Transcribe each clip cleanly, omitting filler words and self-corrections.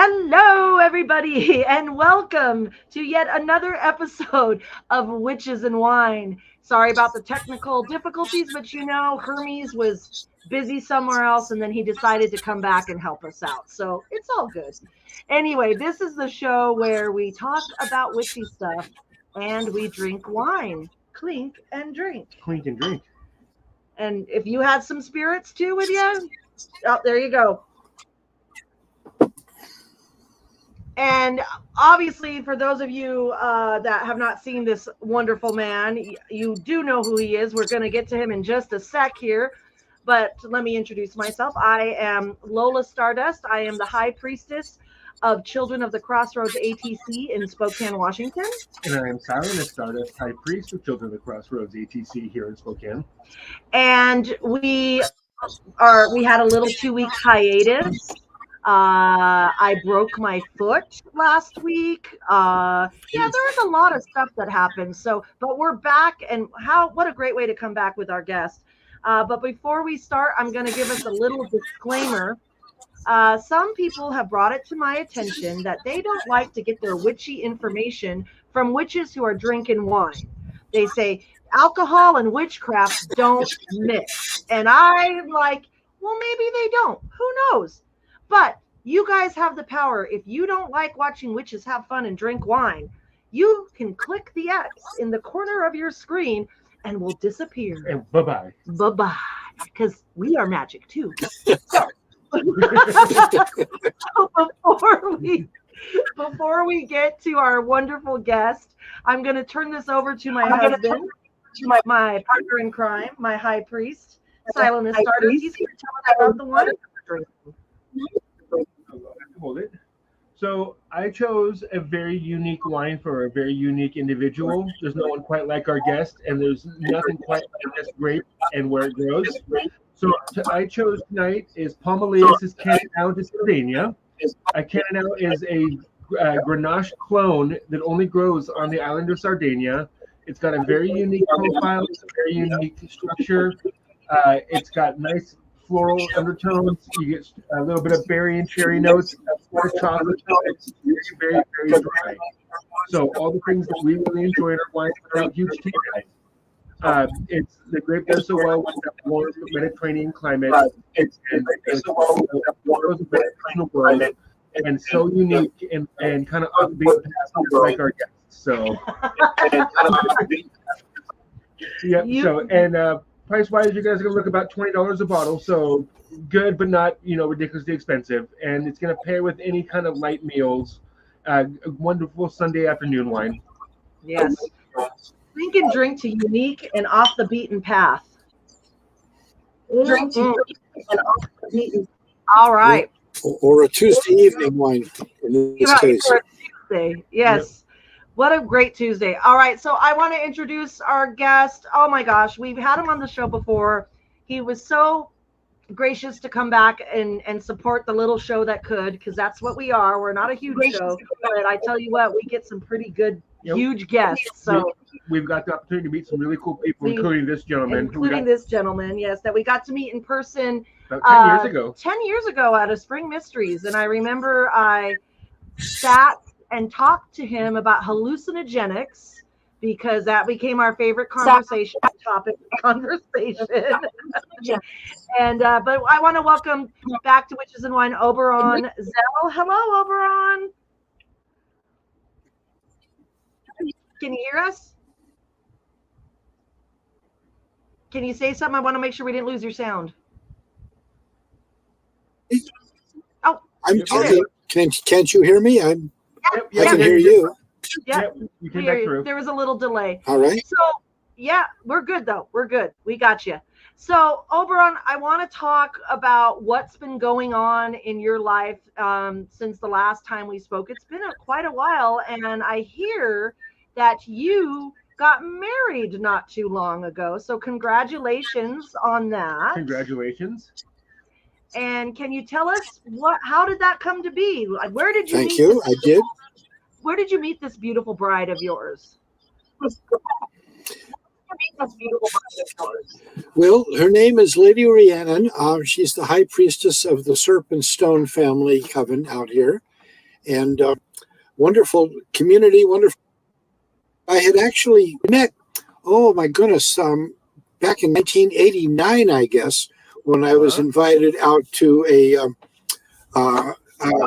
Hello, everybody, and welcome to yet another episode of Witches and Wine. Sorry about the technical difficulties, but Hermes was busy somewhere else, and then he decided to come back and help us out. So it's all good. Anyway, this is the show where we talk about witchy stuff and we drink wine. Clink and drink. Clink and drink. And if you had some spirits too with you, oh, there you go. And obviously, for those of you that have not seen this wonderful man, you do know who he is. We're going to get to him in just a sec here. But let me introduce myself. I am Lola Stardust. I am the High Priestess of Children of the Crossroads ATC in Spokane, Washington. And I am Silent Stardust, High Priest of Children of the Crossroads ATC here in Spokane. And we had a little 2-week hiatus. I broke my foot last week. There was a lot of stuff that happened. But we're back, and what a great way to come back with our guest. But before we start, I'm going to give us a little disclaimer. Some people have brought it to my attention that they don't like to get their witchy information from witches who are drinking wine. They say alcohol and witchcraft don't mix. And I'm like, well, maybe they don't. Who knows? But you guys have the power. If you don't like watching witches have fun and drink wine, you can click the X in the corner of your screen and we'll disappear. And bye-bye. Bye-bye. Because we are magic too. So, before we get to our wonderful guest, I'm going to turn this over to my husband, my partner in crime, my high priest, Silent Stardust. He's going to tell us about the wine we're drinking. Hold it. So I chose a very unique wine for a very unique individual. There's no one quite like our guest, and there's nothing quite like this grape and where it grows. So I chose tonight is Palmolius' Cananau de Sardinia. A Cananau is a Grenache clone that only grows on the island of Sardinia. It's got a very unique profile. It's a very unique structure. It's got nice floral undertones. You get a little bit of berry and cherry notes, chocolate. It's very, very dry. So all the things that we really enjoy in our wine are a huge tea guys. It's the grape does so well with that warm Mediterranean climate. It's so well with that warm Mediterranean climate, and so unique and kind of upbeat, like our guests. So yeah. Price-wise, you guys are going to look about $20 a bottle, so good, but not, ridiculously expensive. And it's going to pair with any kind of light meals. A wonderful Sunday afternoon wine. Yes. Drink and drink to unique and off the beaten path. Drink to unique and off the beaten. All right. Or a Tuesday evening wine in this case. Or a Tuesday, yes. Yep. What a great Tuesday. All right, so I want to introduce our guest. Oh, my gosh. We've had him on the show before. He was so gracious to come back and support the little show that could, because that's what we are. We're not a huge show, but I tell you what, we get some pretty good, huge guests. So we've got the opportunity to meet some really cool people, including this gentleman. Yes, that we got to meet in person about 10 years ago. 10 years ago at a Spring Mysteries. And I remember I sat and talked to him about hallucinogenics, because that became our favorite topic of conversation. And but I want to welcome back to Witches and Wine, Oberon Zell. Hello, Oberon. Can you hear us? Can you say something? I want to make sure we didn't lose your sound. Oh, I'm okay. Can't you hear me? I can hear you. Yep. You can hear you. There was a little delay. All right. So, yeah, we're good, though. We're good. We got you. So, Oberon, I want to talk about what's been going on in your life since the last time we spoke. It's been quite a while, and I hear that you got married not too long ago. So, congratulations on that. Congratulations. And can you tell us how did that come to be? Like, where did you Thank you. I did. Where did you meet this beautiful bride of yours? Well, her name is Lady Rhiannon. She's the High Priestess of the Serpentstone family coven out here. and wonderful community, wonderful. I had actually met, oh my goodness, back in 1989, I guess, when I was invited out to a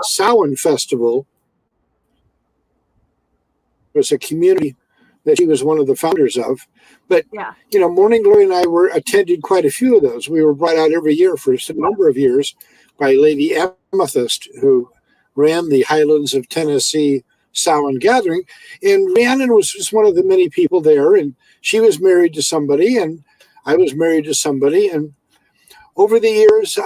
Samhain festival. It was a community that she was one of the founders of. But, Yeah. Morning Glory and I attended quite a few of those. We were brought out every year for a number of years by Lady Amethyst, who ran the Highlands of Tennessee Samhain gathering. And Rhiannon was just one of the many people there. And she was married to somebody, and I was married to somebody. And over the years,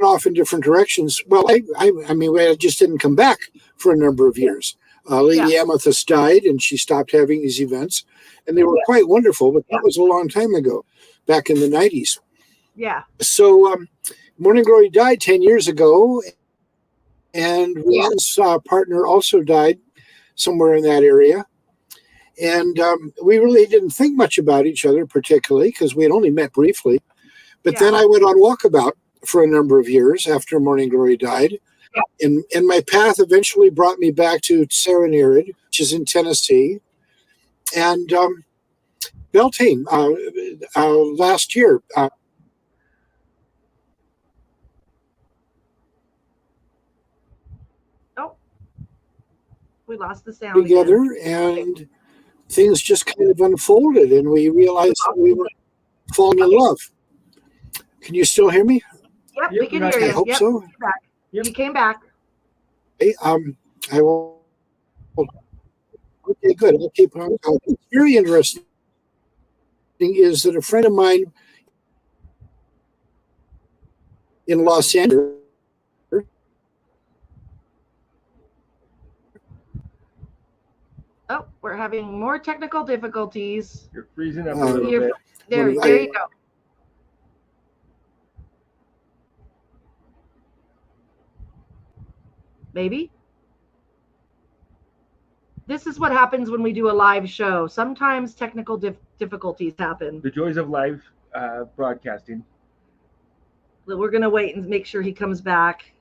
off in different directions. Well, I mean, I just didn't come back for a number of years. Lady Amethyst died, and she stopped having these events, and they were quite wonderful. But that was a long time ago, back in the 90s. Yeah. So Morning Glory died 10 years ago, and Rhiannon's partner also died somewhere in that area. And we really didn't think much about each other particularly because we had only met briefly. But then I went on walkabout for a number of years after Morning Glory died. And my path eventually brought me back to Serenade, which is in Tennessee, and Beltane last year. We lost the sound together, again. And things just kind of unfolded, and we realized that we were falling in love. Can you still hear me? Yep, we can hear you. I hope so. You came back. Hey, I will. Okay, good. I'll keep on. What's very interesting is that a friend of mine in Los Angeles. Oh, we're having more technical difficulties. You're freezing up a little bit. There you go. Maybe. This is what happens when we do a live show. Sometimes technical difficulties happen. The joys of live broadcasting. We're going to wait and make sure he comes back.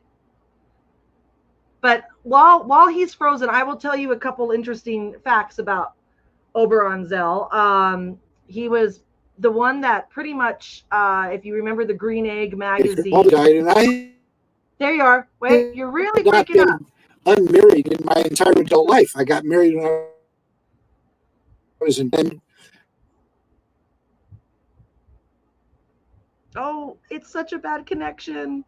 But while he's frozen, I will tell you a couple interesting facts about Oberon Zell. He was the one that pretty much, if you remember the Green Egg magazine. There you are. Wait, you're really breaking up. Unmarried in my entire adult life. I got married when I was in 10. Oh, it's such a bad connection.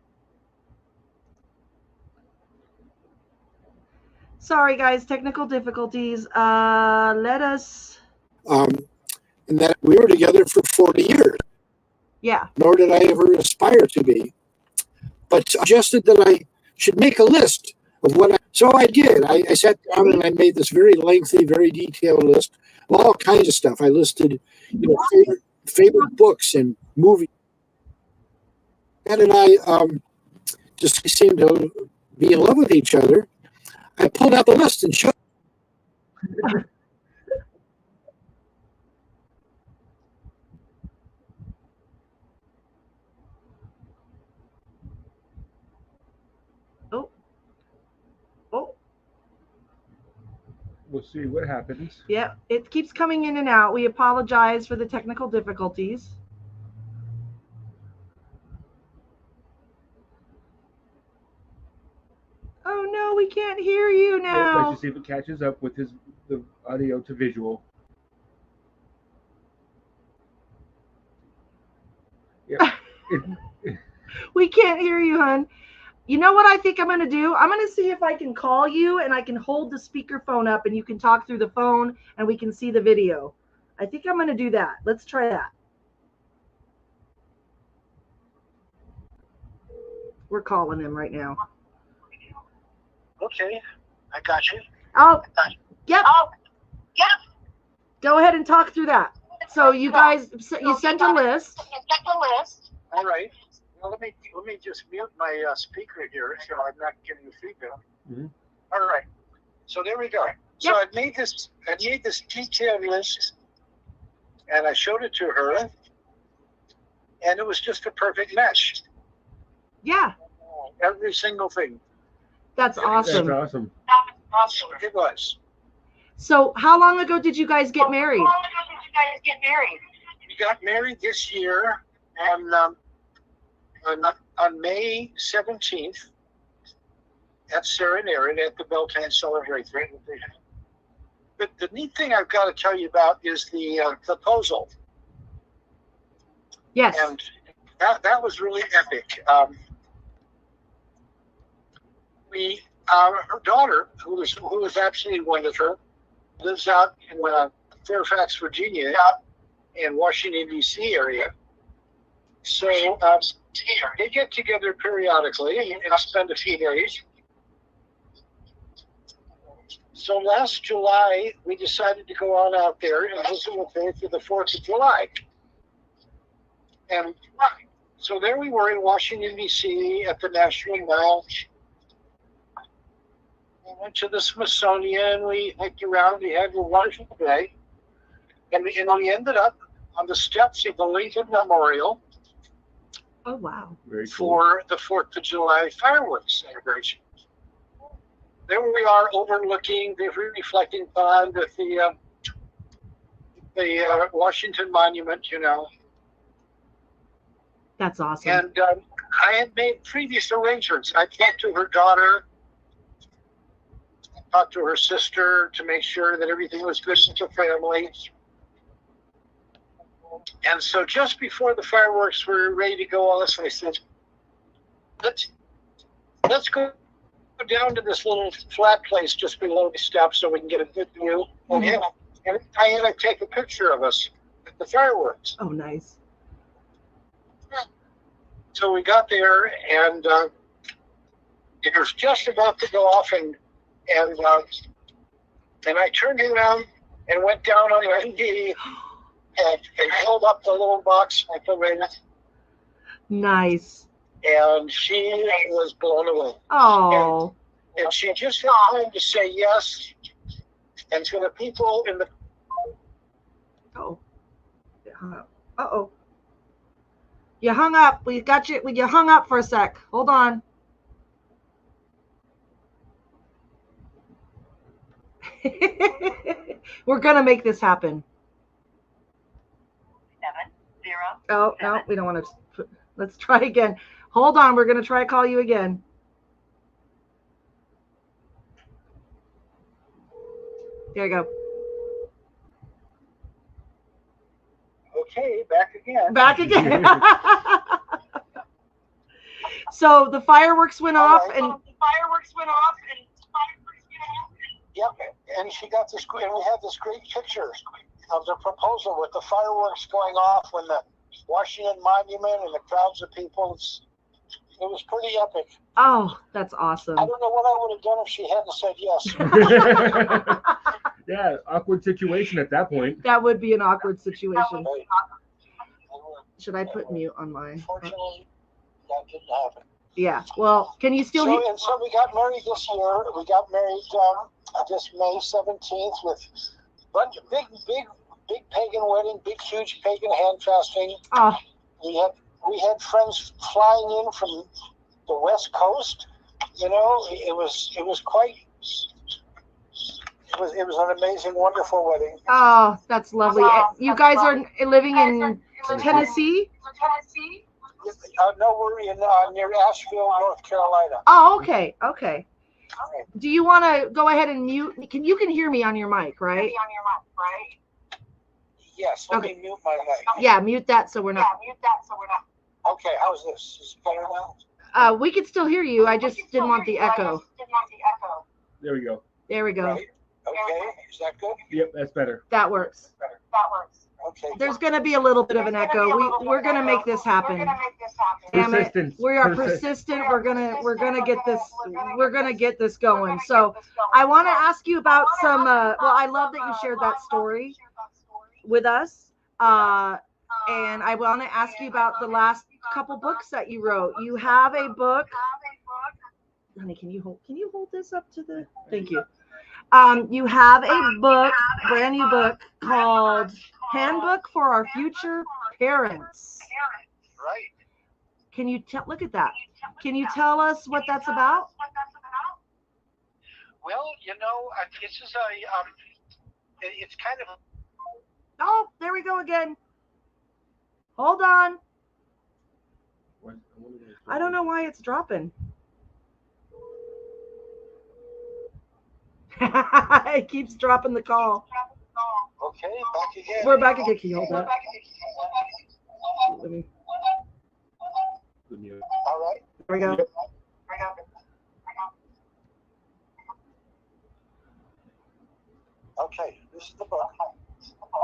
Sorry, guys, technical difficulties. Let us. And that we were together for 40 years. Yeah. Nor did I ever aspire to be. But suggested that I should make a list of what so I did. I sat down and I made this very lengthy, very detailed list of all kinds of stuff. I listed, favorite books and movies. And I just seemed to be in love with each other. I pulled out the list and showed. We'll see what happens. Yeah, it keeps coming in and out. We apologize for the technical difficulties. Oh no, we can't hear you now. Let's just see if it catches up with the audio to visual. Yeah. We can't hear you, hon. You know what I think I'm going to do? I'm going to see if I can call you and I can hold the speakerphone up and you can talk through the phone and we can see the video. I think I'm going to do that. Let's try that. We're calling him right now. Okay, I got you. Oh, yep. Go ahead and talk through that. So you guys, you sent a list. All right. Well, let me just mute my speaker here so I'm not getting the feedback. Mm-hmm. All right. So there we go. So I made this detailed list, and I showed it to her, and it was just a perfect match. Yeah. Every single thing. That's awesome. That's awesome. It was. So how long ago did you guys get married? We got married this year on May 17th at Sarah and Aaron at the Beltane Celebration. But the neat thing I've got to tell you about is the proposal. Yes. And that was really epic. Her daughter, who was absolutely wonderful, lives out in Fairfax, Virginia, in Washington, D.C. area. So they get together periodically and spend a few days. So last July, we decided to go on out there and visit with her for the 4th of July. And so there we were in Washington, D.C. at the National Mall. We went to the Smithsonian. We hiked around. We had a wonderful day. And we ended up on the steps of the Lincoln Memorial. Oh, wow. Very cool. For the 4th of July fireworks celebration. There we are overlooking the reflecting pond with the Washington Monument, you know. That's awesome. And I had made previous arrangements. I talked to her daughter, talked to her sister to make sure that everything was good with the family. And so just before the fireworks were ready to go on, I said, let's go down to this little flat place just below the steps so we can get a good view. Mm-hmm. And Diana take a picture of us at the fireworks. Oh, nice. So we got there, and it was just about to go off, and I turned around and went down on my knee and held up the little box at the ring. Nice. And she was blown away. Oh. And she just had time to say yes. And to the people in the... Oh. It hung up. Uh-oh. You hung up. We got you. You hung up for a sec. Hold on. We're going to make this happen. 7 0. Oh, no, we don't want to. Let's try again. Hold on. We're going to try to call you again. There you go. Okay, back again. Back again. So the fireworks went off, and Yep, and she got this, and we had this great picture of the proposal with the fireworks going off when the Washington Monument and the crowds of people. It was pretty epic. oh, that's awesome. I don't know what I would have done if she hadn't said yes. Yeah, awkward situation at that point. That would be an awkward situation. Right. Should I put mute on my? Unfortunately, that didn't happen. Yeah. Well, can you still hear? So we got married this year. We got married this May 17th with a bunch of big pagan wedding, big huge pagan hand fasting. Oh, We had friends flying in from the West Coast. You know, it was quite. It was an amazing, wonderful wedding. oh, that's lovely. You guys are living in Tennessee? No, we're in near Asheville, North Carolina. Oh, okay. Okay. Do you want to go ahead and mute? You can hear me on your mic, right? Yes. Let me mute my mic. Yeah, mute that so we're not. Okay. How's this? Is it better now? We could still hear you. I just didn't want the echo. There we go. There we go. Right. Okay. Is that good? Yep, that's better. That works. Okay. There's going to be a little bit of an echo. We're going to make this happen. Damn it. Persistence. We are persistent. We're gonna get this. We're gonna get this going. So I want to ask you about some. Well, I love that you shared that story with us. And I want to ask you about the last couple books that you wrote. You have a book. Honey, can you hold this up to the? Thank you. You have a book, brand new book called Handbook for Our Future Parents. Right. Can you look at that? Can you tell us what that's about? Well, this is it's kind of. Oh, there we go again. Hold on. I don't know why it's dropping. It keeps dropping the call. Okay, back again. We're back again. Can you hold that? Let me. All right. There we go. Okay, this is the book.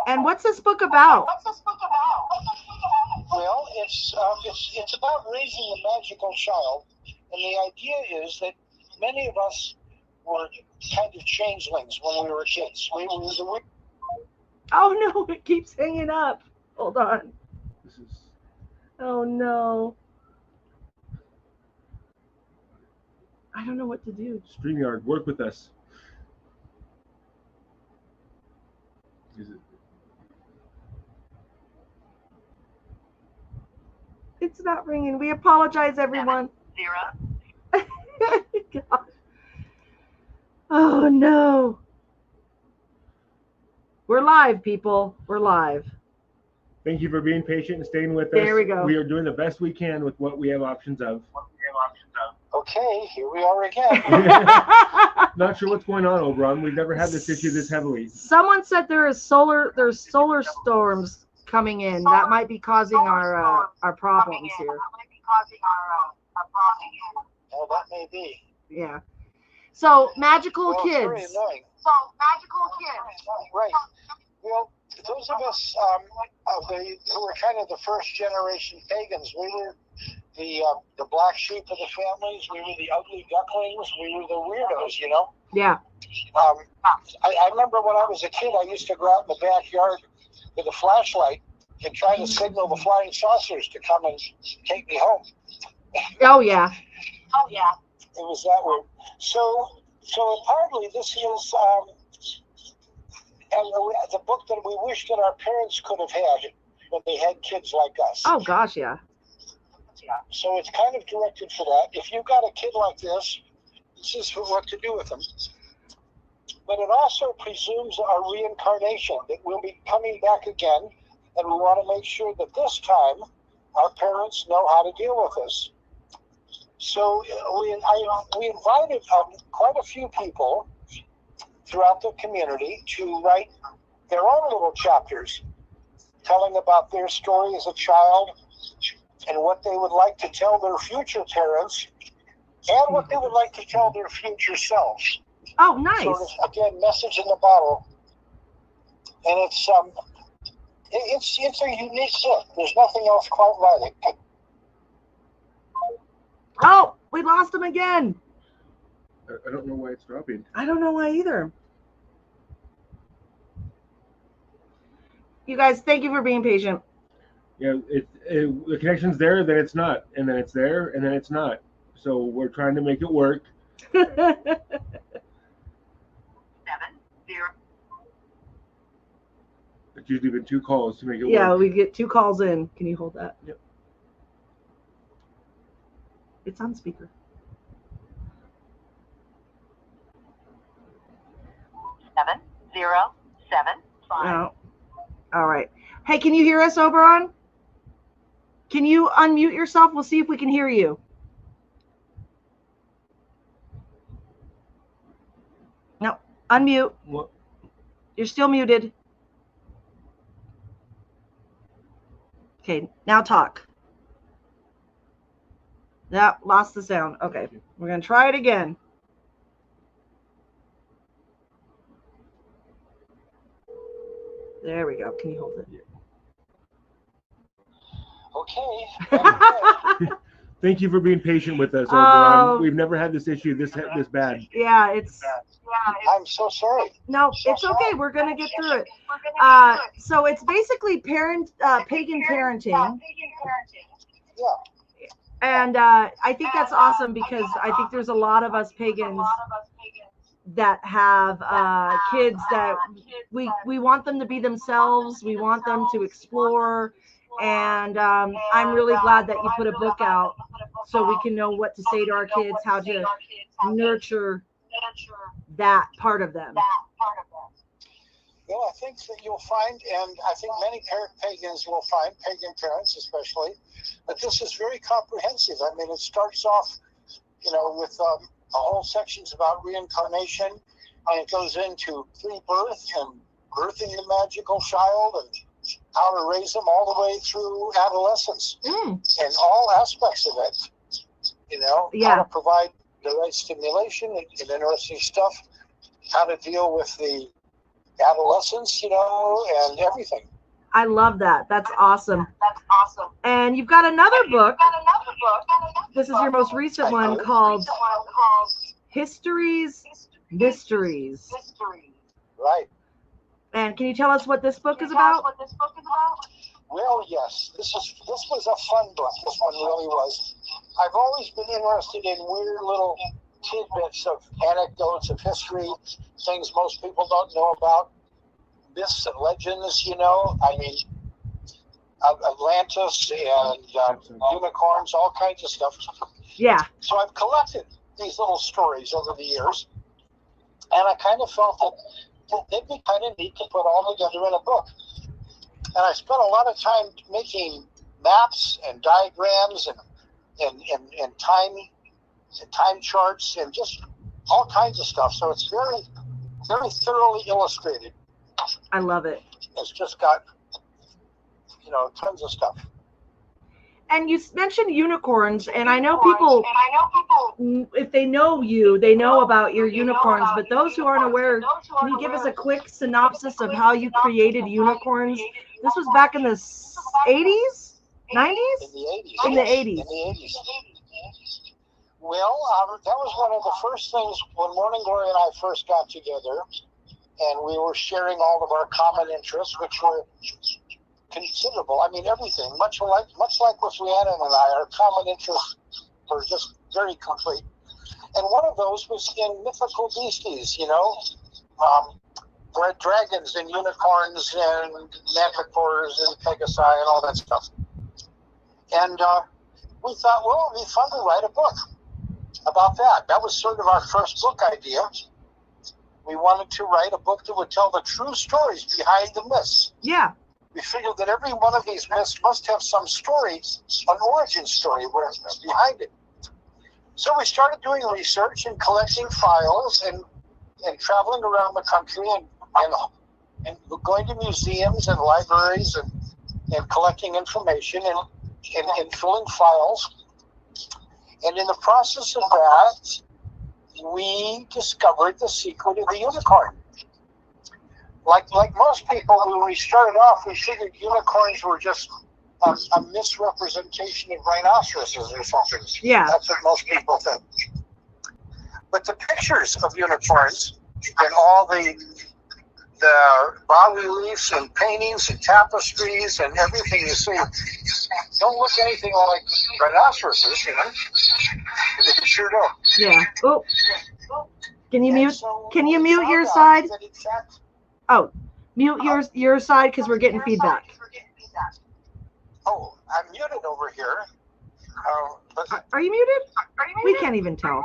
And what's this book about? Well, it's about raising a magical child, and the idea is that many of us were kind of changelings when we were kids. We were the. Oh no, it keeps hanging up. Hold on. Oh no. I don't know what to do. StreamYard, work with us. Is it? It's not ringing. We apologize, everyone. 7, 0. God. Oh no. We're live, people. We're live. Thank you for being patient and staying with us. There we go. We are doing the best we can with what we have options of. Okay, here we are again. Not sure what's going on, Oberon. We've never had this issue this heavily. Someone said there's solar storms coming in. That might be causing our problems here. Oh, that may be. Yeah. So magical Well, it's very kids. annoying. Right. Well, those of us who were kind of the first generation pagans, we were the black sheep of the families. We were the ugly ducklings. We were the weirdos, Yeah. I remember when I was a kid, I used to go out in the backyard with a flashlight and try to signal the flying saucers to come and take me home. Oh yeah. It was that weird. So partly this is the book that we wish that our parents could have had when they had kids like us. Oh gosh, yeah. So it's kind of directed for that. If you've got a kid like this is what to do with them. But it also presumes a reincarnation, that we'll be coming back again, and we want to make sure that this time our parents know how to deal with us. So we invited quite a few people throughout the community to write their own little chapters, telling about their story as a child and what they would like to tell their future parents and what they would like to tell their future selves. Oh, nice. Sort of, again, message in the bottle. And it's a unique book. There's nothing else quite like it. Oh, we lost him again. I don't know why it's dropping. I don't know why either. You guys, thank you for being patient. Yeah, the connection's there, then it's not, and then it's there, and then it's not. So we're trying to make it work. 7, 0. It's usually been 2 calls to make it Yeah, work. we get 2 calls in. Can you hold that? Yep. It's on speaker. 7, 0, 7, 5. No. All right. Hey, can you hear us, Oberon? Can you unmute yourself? We'll see if we can hear you. No, unmute. What? You're still muted. Okay, now talk. That lost the sound. Okay, we're going to try it again. There we go. Can you hold it? Okay. Thank you for being patient with us, Oh. Oberon. We've never had this issue this bad. Yeah, it's I'm so sorry. no, it's okay. We're going to get through it. So it's basically pagan parenting. Yeah. And I think that's awesome because I think there's a lot of us pagans that have kids that we want them to be themselves. We want them to explore. And I'm really glad that you put a book out so we can know what to say to our kids, how to nurture that part of them? Well, I think that you'll find, and I think many pagans will find, pagan parents especially, that this is very comprehensive. I mean, it starts off, with whole sections about reincarnation, and it goes into rebirth and birthing the magical child and how to raise them all the way through adolescence and all aspects of it. How to provide the right stimulation and interesting stuff, how to deal with the adolescence, and everything. I love that. That's awesome. And you've got another book. This is your most recent one called History's Mysteries. Right. And can you tell us what this book is about? Well, yes. This was a fun book. This one really was. I've always been interested in weird little tidbits of anecdotes of history, things most people don't know about, myths and legends, I mean, Atlantis and unicorns, all kinds of stuff. Yeah. So I've collected these little stories over the years, and I kind of felt that they'd be kind of neat to put all together in a book. And I spent a lot of time making maps and diagrams and time charts and just all kinds of stuff. So it's very, very thoroughly illustrated. I love it. It's just got, tons of stuff. And you mentioned unicorns, and I know people, if they know you, they know about your unicorns, but those who aren't aware, can you give us a quick synopsis of how you created unicorns? This was back in the 80s? 90s? In the 80s. In the 80s. In the 80s. Well, that was one of the first things when Morning Glory and I first got together, and we were sharing all of our common interests, which were considerable. I mean, everything. Much like with Rhiannon and I, our common interests were just very complete. And one of those was in mythical beasties, dragons and unicorns and manticores and pegasi and all that stuff. And we thought, well, it would be fun to write a book about that. That was sort of our first book idea. We wanted to write a book that would tell the true stories behind the myths. Yeah. We figured that every one of these myths must have some story, an origin story where it's behind it. So we started doing research and collecting files and traveling around the country and going to museums and libraries and collecting information and filling files. And in the process of that, we discovered the secret of the unicorn. Like most people, when we started off, we figured unicorns were just a misrepresentation of rhinoceroses or something. Yeah. That's what most people think. But the pictures of unicorns and all the bas-reliefs and paintings and tapestries and everything you see don't look anything like rhinoceroses, They sure don't. Yeah. Oh. Can you mute your side? Oh, mute your side because we're getting feedback. Oh, I'm muted over here. Are you muted? We can't even tell.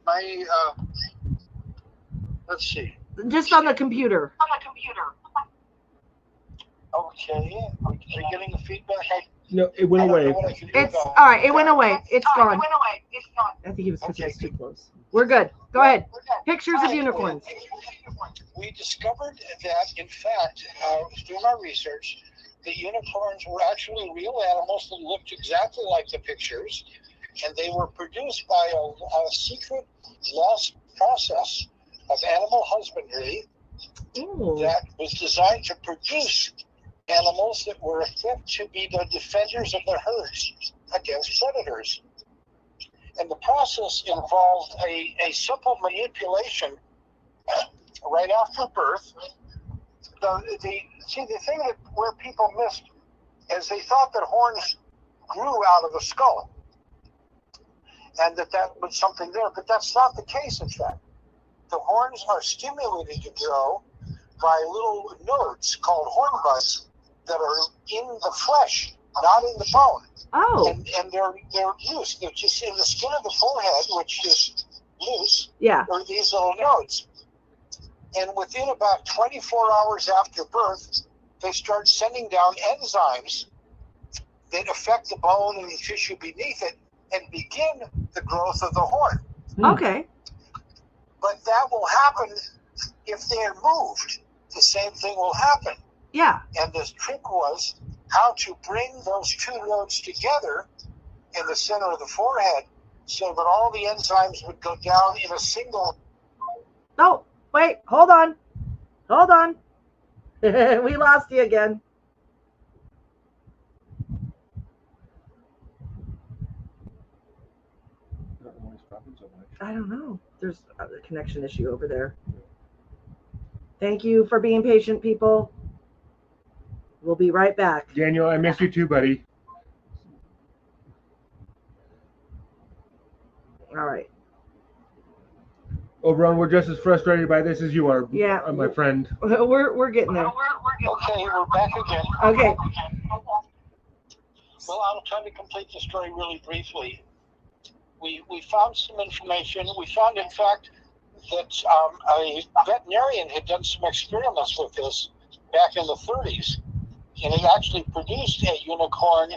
My let's see. Just on the computer. Okay, are you getting the feedback? No, it went away. It's all right. It went away. It's gone. I think he was pushing us too close. We're good. Go ahead. Pictures of unicorns. We discovered that, in fact, through our research, the unicorns were actually real animals that looked exactly like the pictures, and they were produced by a secret lost process of animal husbandry that was designed to produce animals that were equipped to be the defenders of their herds against predators. And the process involved a simple manipulation right after birth. The thing where people missed is they thought that horns grew out of the skull and that was something there, but that's not the case, in fact. The horns are stimulated to grow by little nodes called horn buds that are in the flesh, not in the bone. Oh. And they're used. They're just in the skin of the forehead, which is loose Yeah. are these little nodes. And within about 24 hours after birth, they start sending down enzymes that affect the bone and the tissue beneath it and begin the growth of the horn. Okay. But that will happen if they're moved. The same thing will happen. Yeah. And the trick was how to bring those two nodes together in the center of the forehead so that all the enzymes would go down in a single. No, wait, hold on. Hold on. We lost you again. I don't know. There's a connection issue over there. Thank you for being patient, people. We'll be right back. Daniel, I miss you too, buddy. All right. Oberon, we're just as frustrated by this as you are, Yeah. my friend. We're getting there. Okay, we're back again. Okay. Well, I'll try to complete the story really briefly. We found some information. We found, in fact, that a veterinarian had done some experiments with this back in the 30s, and it actually produced a unicorn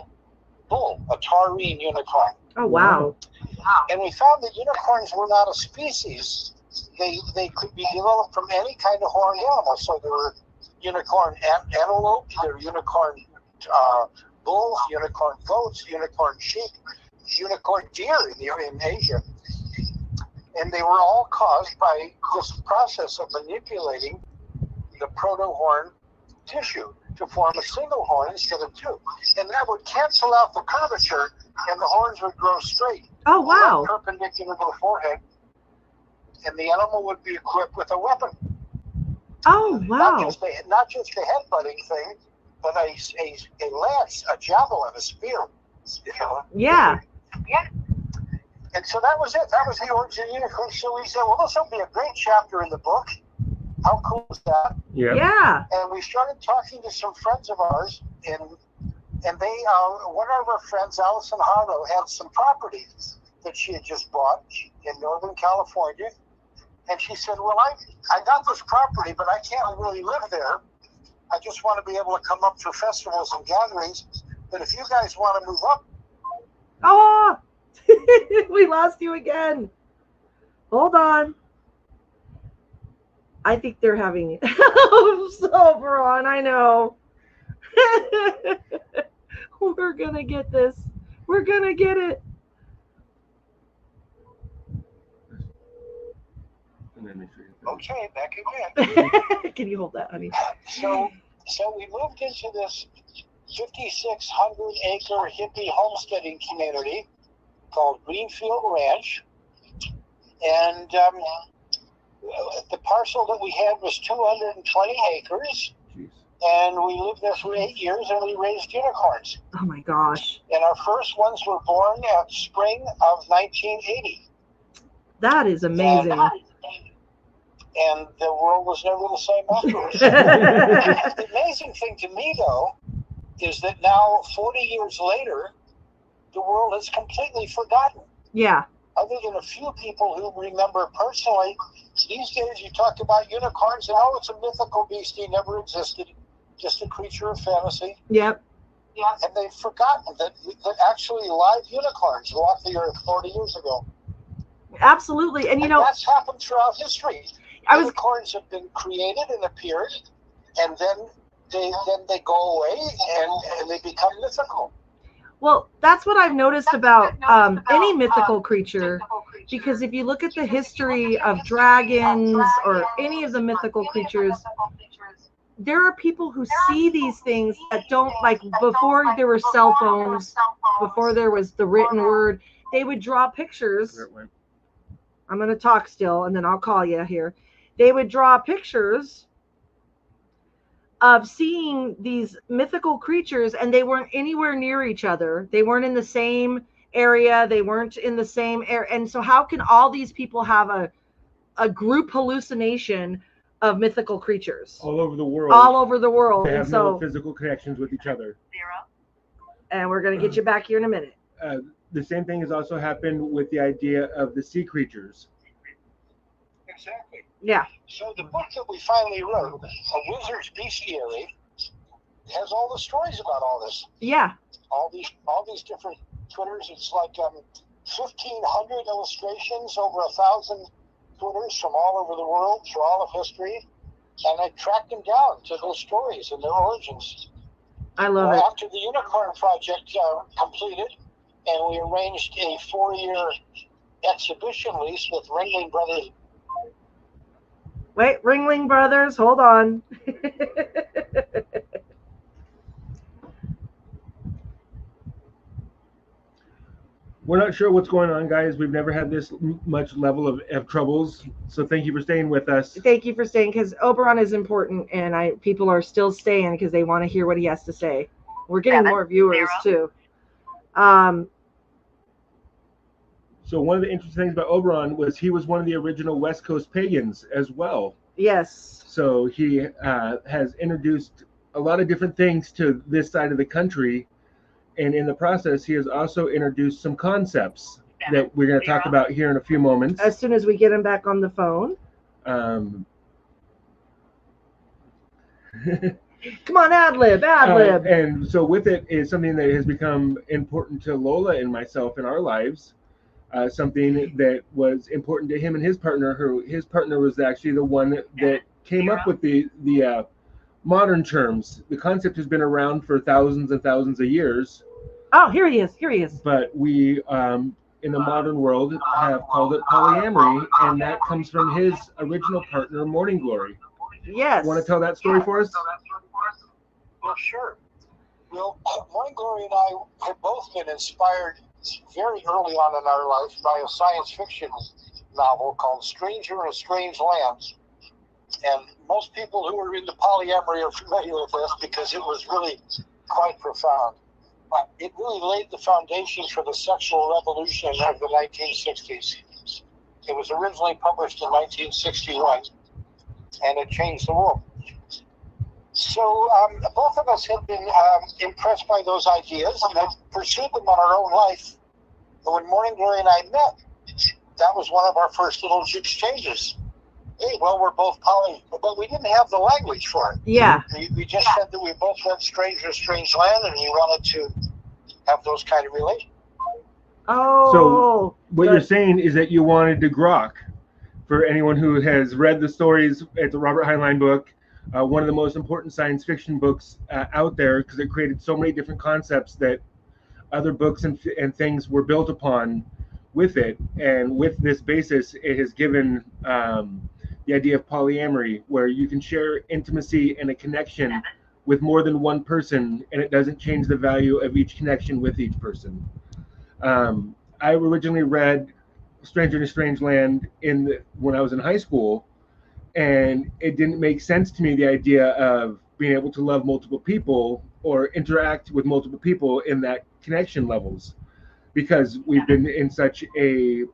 bull, a taurine unicorn. Oh, wow. And we found that unicorns were not a species. They could be developed from any kind of horned animal. So there were unicorn antelope, there were unicorn bulls, unicorn goats, unicorn sheep, unicorn deer in Asia. And they were all caused by this process of manipulating the proto-horn tissue to form a single horn instead of two. And that would cancel out the curvature, and the horns would grow straight. Oh, wow. Perpendicular to the forehead, and the animal would be equipped with a weapon. Oh, wow. Not just a headbutting thing, but a lance, a javelin, a spear. You know? Yeah. And so that was it. That was the origin of unicorn. So we said, well, this will be a great chapter in the book. How cool is that? Yeah. Yeah. And we started talking to some friends of ours, and they, one of our friends, Allison Harlow, had some property that she had just bought in Northern California. And she said, well, I got this property, but I can't really live there. I just want to be able to come up for festivals and gatherings. But if you guys want to move up. Oh, we lost you again. Hold on. I think they're having Oberon, I know. We're going to get this. We're going to get it. Okay, back again. Can you hold that, honey? So we moved into this 5,600-acre hippie homesteading community called Greenfield Ranch. And the parcel that we had was 220 acres. Jeez. And we lived there for 8 years, and we raised unicorns. Oh, my gosh. And our first ones were born at spring of 1980. That is amazing. And the world was never the same afterwards. The amazing thing to me, though, is that now, 40 years later, the world has completely forgotten. Yeah. Other than a few people who remember personally, these days you talk about unicorns, and oh, it's a mythical beast, he never existed, just a creature of fantasy. Yep. Yeah. And they've forgotten that actually live unicorns walked the earth 40 years ago. Absolutely. And, you know, that's happened throughout history. Unicorns have been created and appeared, and then they go away and they become mythical. Well, that's what I've noticed about any mythical creature, because if you look at the history of dragons or any of the mythical creatures, there are people who see these things that don't, like, before there were cell phones, before there was the written word, they would draw pictures. I'm going to talk still, and then I'll call you here. They would draw pictures of seeing these mythical creatures, and they weren't anywhere near each other. They weren't in the same area. They weren't in the same area. And so how can all these people have a group hallucination of mythical creatures? All over the world. All over the world. They have and so, no physical connections with each other. And we're going to get you back here in a minute. The same thing has also happened with the idea of the sea creatures. Exactly. Yeah. So the book that we finally wrote, A Wizard's Bestiary, has all the stories about all this. Yeah. All these different Twitters. It's like 1,500 illustrations, over 1,000 Twitters from all over the world through all of history, and I tracked them down to those stories and their origins. I love it. After the Unicorn Project completed, and we arranged a 4-year exhibition lease with Ringling Brothers. Wait, Ringling Brothers, hold on. We're not sure what's going on, guys. We've never had this much level of troubles. So thank you for staying with us. Thank you for staying, because Oberon is important, and people are still staying because they want to hear what he has to say. We're getting more viewers too. So one of the interesting things about Oberon was he was one of the original West Coast pagans as well. Yes. So he has introduced a lot of different things to this side of the country. And in the process, he has also introduced some concepts that we're going to talk about here in a few moments. As soon as we get him back on the phone. Come on, ad-lib. And so with it is something that has become important to Lola and myself in our lives. Something that was important to him and his partner. His partner was actually the one that came up with the modern terms. The concept has been around for thousands and thousands of years. Oh, here he is. But we, in the modern world, have called it polyamory, and that comes from his original partner, Morning Glory. Yes. You want to tell that story for us? Well, sure. Well, Morning Glory and I have both been inspired very early on in our life by a science fiction novel called Stranger in a Strange Land. And most people who are into polyamory are familiar with this because it was really quite profound. It really laid the foundation for the sexual revolution of the 1960s. It was originally published in 1961, and it changed the world. So both of us had been impressed by those ideas and had pursued them on our own life. But when Morning Glory and I met, that was one of our first little exchanges. Hey, well, we're both poly, but we didn't have the language for it. Yeah. We just said that we both read Stranger in a Strange Land, and we wanted to have those kind of relations. Oh. So what you're saying is that you wanted to grok. For anyone who has read the stories at the Robert Heinlein book, one of the most important science fiction books out there, because it created so many different concepts that other books and things were built upon with it. And with this basis, it has given the idea of polyamory, where you can share intimacy and a connection with more than one person, and it doesn't change the value of each connection with each person. I originally read Stranger in a Strange Land when I was in high school, and it didn't make sense to me, the idea of being able to love multiple people or interact with multiple people in that connection levels, because we've been in such a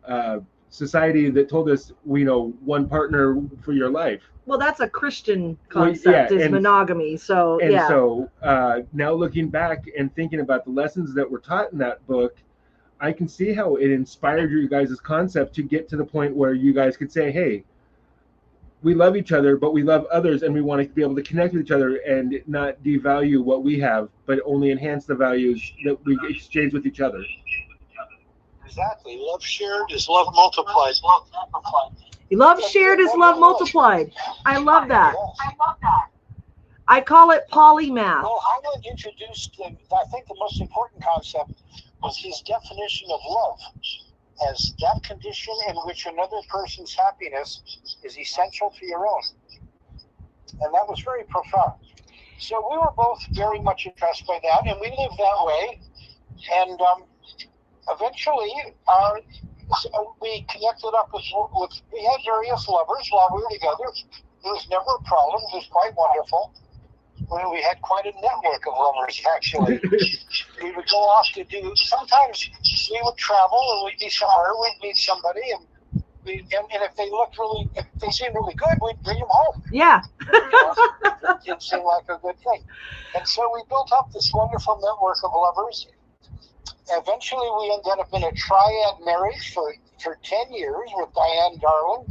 society that told us we know one partner for your life. Well, that's a Christian concept, is monogamy. So so now looking back and thinking about the lessons that were taught in that book, I can see how it inspired you guys' concept to get to the point where you guys could say, hey, we love each other, but we love others, and we want to be able to connect with each other and not devalue what we have, but only enhance the values that we exchange with each other. Exactly. Love shared is love multiplied. Love shared is love multiplied. I love that. I call it polymath. Well, Heinlein introduced, I think the most important concept was his definition of love as that condition in which another person's happiness is essential to your own. And that was very profound. So we were both very much impressed by that, and we lived that way. And eventually, we connected up with, we had various lovers while we were together. It was never a problem. It was quite wonderful. We had quite a network of lovers, actually. We would go off to do, sometimes we would travel and we'd be somewhere, we'd meet somebody, and if they looked really, if they seemed really good, we'd bring them home. Yeah. It seemed like a good thing. And so we built up this wonderful network of lovers. Eventually, we ended up in a triad marriage for 10 years with Diane Darling.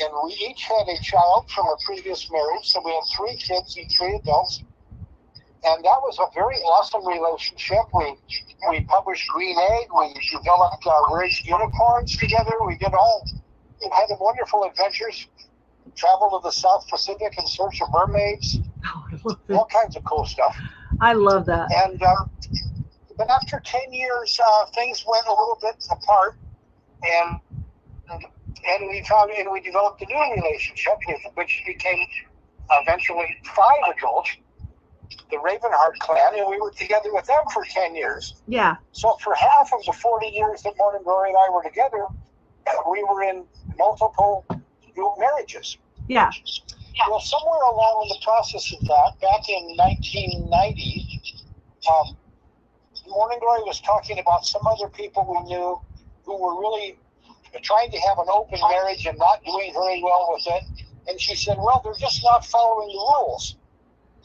and we each had a child from a previous marriage. So we had 3 kids and 3 adults. And that was a very awesome relationship. We published Green Egg. We developed raised unicorns together. We had wonderful adventures. Traveled to the South Pacific in search of mermaids. Oh, I love it. All kinds of cool stuff. I love that. And but after 10 years, things went a little bit apart, and we developed a new relationship, which became eventually 5 adults, the Ravenheart clan, and we were together with them for 10 years. Yeah. So for half of the 40 years that Morning Glory and I were together, we were in multiple marriages. Yeah. Well, somewhere along in the process of that, back in 1990, Morning Glory was talking about some other people we knew who were really trying to have an open marriage and not doing very well with it. And she said, well, they're just not following the rules.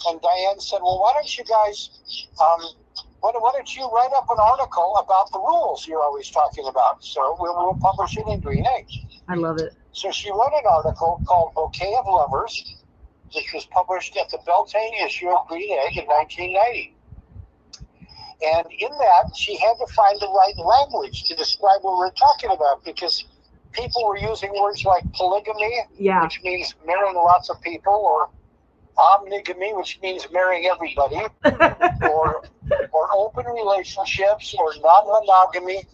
And Diane said, well, why don't you guys, why don't you write up an article about the rules you're always talking about? So we'll publish it in Green Egg. I love it. So she wrote an article called Bouquet of Lovers, which was published at the Beltane issue of Green Egg in 1990. And in that, she had to find the right language to describe what we were talking about, because people were using words like polygamy, Yeah. which means marrying lots of people, or omnigamy, which means marrying everybody, or open relationships, or non-monogamy,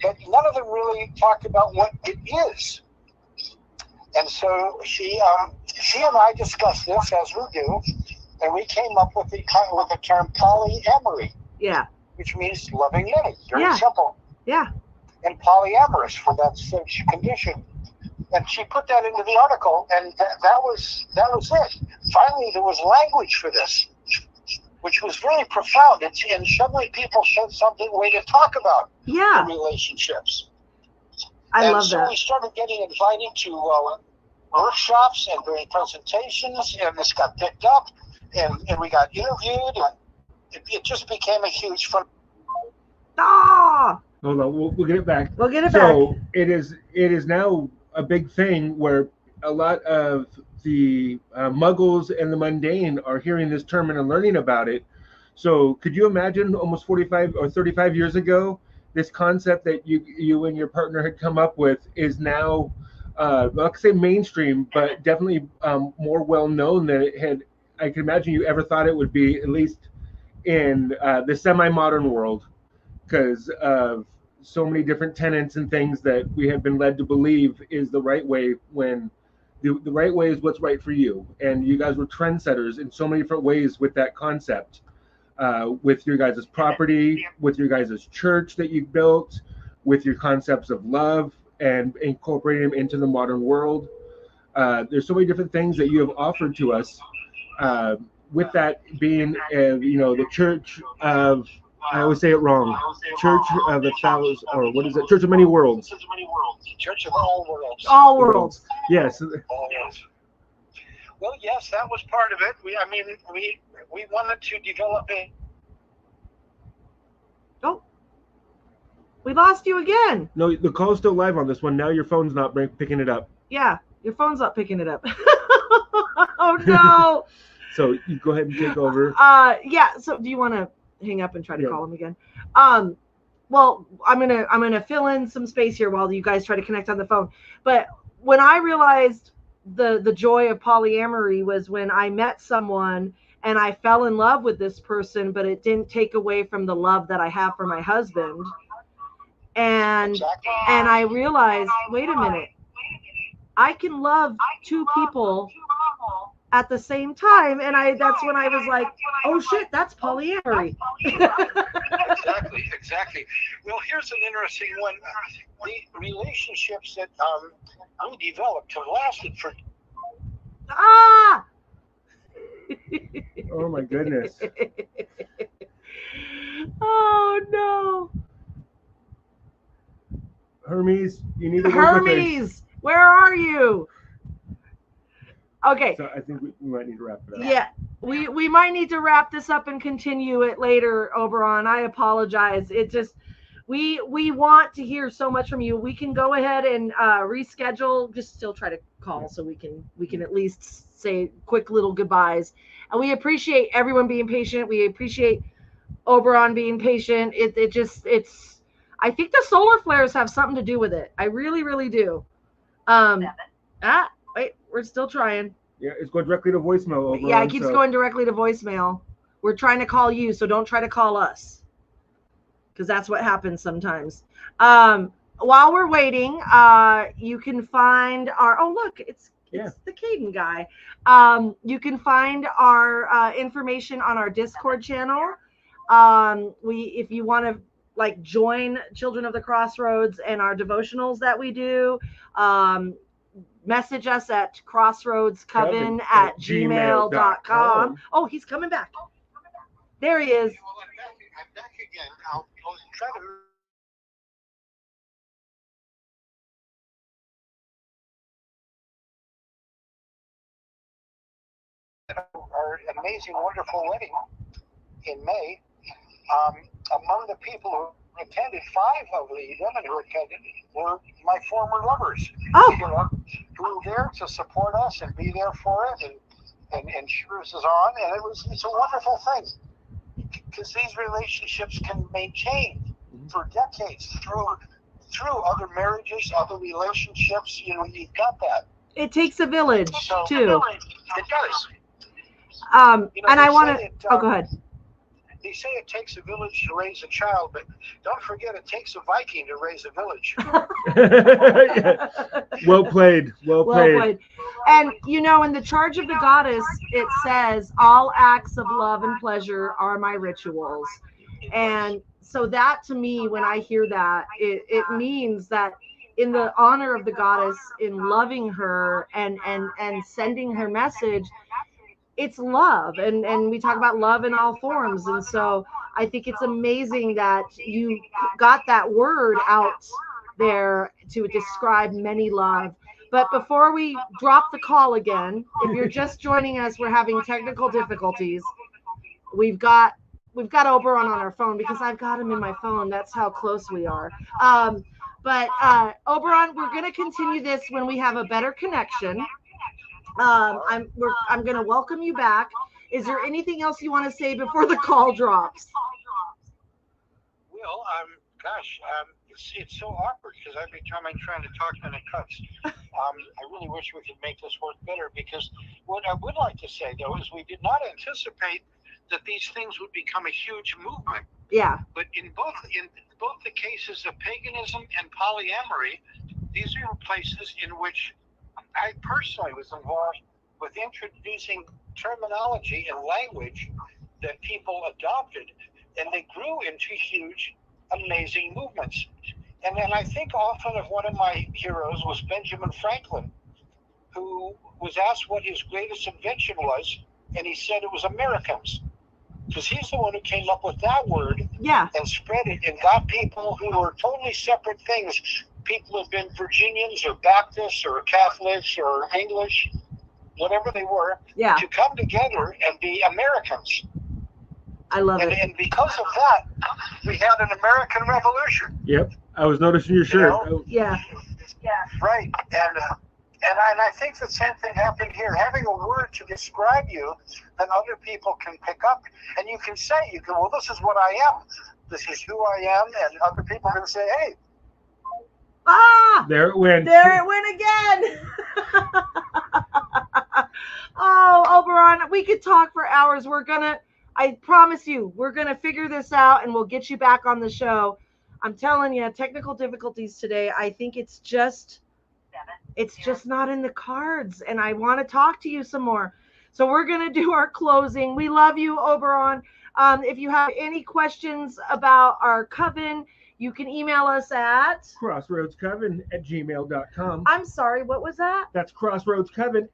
but none of them really talked about what it is. And so she and I discussed this, as we do, and we came up with the term polyamory. Yeah. Which means loving many. Very Yeah. simple. Yeah. And polyamorous for that such condition. And she put that into the article, and that was it. Finally, there was language for this, which was very profound. And suddenly people showed something way to talk about Yeah. relationships. I love so that. we started getting invited to workshops and doing presentations, and this got picked up, and we got interviewed, and it just became a huge fun. Ah! Hold on, we'll get it back. We'll get it back. So it is now a big thing where a lot of the muggles and the mundane are hearing this term and are learning about it. So could you imagine almost 45 or 35 years ago, this concept that you and your partner had come up with is now, not to say mainstream, but definitely more well known than it had. I can imagine you ever thought it would be, at least in the semi-modern world, because of so many different tenets and things that we have been led to believe is the right way, when the right way is what's right for you. And you guys were trendsetters in so many different ways with that concept, with your guys' property, with your guys' church that you built, with your concepts of love and incorporating them into the modern world. There's so many different things that you have offered to us, with that being, the Church of, I always say it wrong, Church of a Thousand, or what is it? Church of Many Worlds. Church of All Worlds. All worlds. Yes. All worlds. Well, yes, that was part of it. We wanted to develop a. Oh, we lost you again. No, the call's still live on this one. Now your phone's not picking it up. Yeah, your phone's not picking it up. Oh no. So you go ahead and take over. Yeah. So do you want to hang up and try to Yeah. call him again? Well, I'm gonna fill in some space here while you guys try to connect on the phone. But when I realized the joy of polyamory was when I met someone and I fell in love with this person, but it didn't take away from the love that I have for my husband. And Exactly. and I realized, wait a minute, I can love 2 people at the same time. And that's when I was like, oh shit, that's polyamory. Exactly. Well, here's an interesting one. The relationships that we developed have lasted for. Ah! Oh my goodness. Oh no. Hermes, you need to work with her. Hermes, where are you? Okay. So I think we might need to wrap it up. Yeah, we might need to wrap this up and continue it later, Oberon. I apologize. It just, we want to hear so much from you. We can go ahead and reschedule. Just still try to call so we can at least say quick little goodbyes. And we appreciate everyone being patient. We appreciate Oberon being patient. It's. I think the solar flares have something to do with it. I really, really do. Wait, we're still trying. Yeah, it's going directly to voicemail. Oberon, yeah, it keeps going directly to voicemail. We're trying to call you, so don't try to call us, because that's what happens sometimes. While we're waiting, you can find our. Oh, look, it's the Caden guy. You can find our information on our Discord channel. If you want to like join Children of the Crossroads and our devotionals that we do, message us at crossroadscoven@gmail.com. Oh, he's coming back. There he is. Well, I'm back again. I'll try to. Our amazing, wonderful wedding in May. Among the people who attended, 5 of the women who attended were my former lovers. Oh. You know, who were there to support us and be there for it and cheer us on. And it's a wonderful thing, because these relationships can maintain for decades through other marriages, other relationships. You know, you've got that. It takes a village too. It does. And I want to. Go ahead. They say it takes a village to raise a child, but don't forget it takes a Viking to raise a village. Yeah. Well played. Well played. And in the Charge of the Goddess, it says, all acts of love and pleasure are my rituals. And so that, to me, when I hear that, it means that in the honor of the goddess, in loving her and sending her message, it's love. And we talk about love in all forms. And so I think it's amazing that you got that word out there to describe many love. But before we drop the call again, if you're just joining us, we're having technical difficulties. We've got Oberon on our phone because I've got him in my phone. That's how close we are. But Oberon, we're going to continue this when we have a better connection. I'm going to welcome you back. Is there anything else you want to say before the call drops? Well, it's so awkward because every time I'm trying to talk, then it cuts. I really wish we could make this work better, because what I would like to say, though, is we did not anticipate that these things would become a huge movement. Yeah. But in both the cases of paganism and polyamory, these are places in which I personally was involved with introducing terminology and language that people adopted, and they grew into huge, amazing movements. And then I think often of one of my heroes was Benjamin Franklin, who was asked what his greatest invention was, and he said it was Americans, because he's the one who came up with that word and spread it and got people who were totally separate things. People who have been Virginians or Baptists or Catholics or English, whatever they were, to come together and be Americans. I love it. And because of that, we had an American Revolution. Yep, I was noticing your shirt. Yeah. Right, and I think the same thing happened here. Having a word to describe you that other people can pick up, and you can say, well, this is what I am. This is who I am, and other people can say, hey. There it went. There it went again. Oh, Oberon, we could talk for hours. I promise you, we're going to figure this out and we'll get you back on the show. I'm telling you, technical difficulties today. I think it's just not in the cards, and I want to talk to you some more. So we're going to do our closing. We love you, Oberon. If you have any questions about our coven, you can email us at crossroadscoven@gmail.com. I'm sorry, what was that? That's crossroadscoven.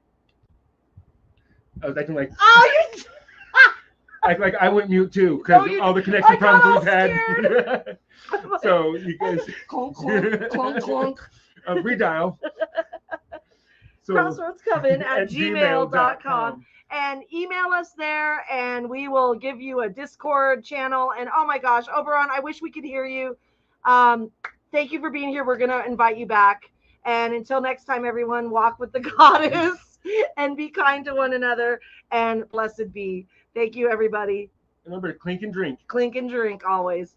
I was acting like like I went mute too because all the connection problems we've had. So you guys clunk, clunk, clunk, clunk. Redial. So, crossroadscoven@gmail.com. And email us there, and we will give you a Discord channel. And oh my gosh, Oberon, I wish we could hear you. Thank you for being here. We're going to invite you back. And until next time, everyone, walk with the goddess and be kind to one another, and blessed be. Thank you, everybody. Remember to clink and drink. Clink and drink always.